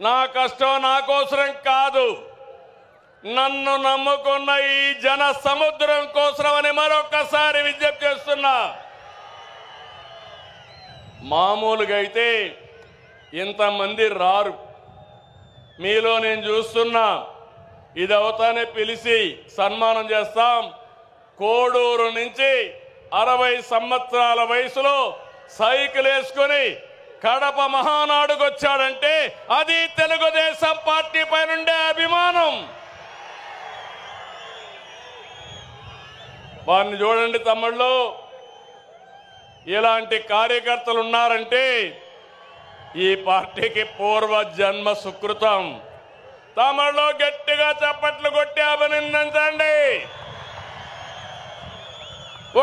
నా కష్టం నా కోసరం కాదు, నన్ను నమ్ముకున్న ఈ జన సముద్రం కోసమని మరొకసారి విజ్ఞప్తి చేస్తున్నా. మామూలుగా అయితే ఇంతమంది రారు. మీలో నేను చూస్తున్నా, ఇది అవుతానే పిలిచి సన్మానం చేస్తాం. కోడూరు నుంచి 60 సంవత్సరాల వయసులో సైకిల్ వేసుకొని కడప మహానాడుకు వచ్చాడంటే అది తెలుగుదేశం పార్టీ పైనుండే అభిమానం. వారిని చూడండి తమ్ముళ్ళు, ఇలాంటి కార్యకర్తలు ఉన్నారంటే ఈ పార్టీకి పూర్వ జన్మ సుకృతం. తమలో గట్టిగా చప్పట్లు కొట్టి అభినందించండి.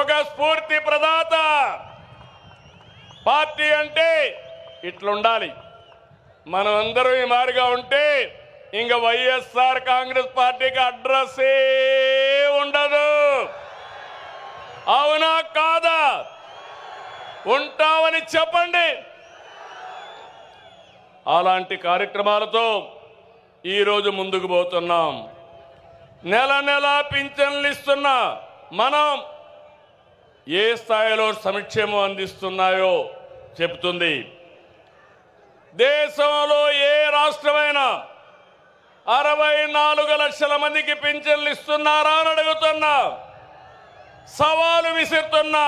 ఒక స్ఫూర్తి ప్రదాత. పార్టీ అంటే ఇట్లుండాలి. మనం అందరం ఈ మారిగా ఉంటే ఇంక వైఎస్ఆర్ కాంగ్రెస్ పార్టీకి అడ్రస్సే ఉండదు. అవునా కాదా? ఉంటామని చెప్పండి. అలాంటి కార్యక్రమాలతో ఈరోజు ముందుకు పోతున్నాం. నెల నెల పింఛన్లు ఇస్తున్నా మనం ఏ స్థాయిలో సంక్షేమం అందిస్తున్నాయో చెబుతుంది. దేశంలో ఏ రాష్ట్రమైనా 64 లక్షల మందికి పింఛన్లు ఇస్తున్నారా అని అడుగుతున్నా, సవాలు విసురుతున్నా.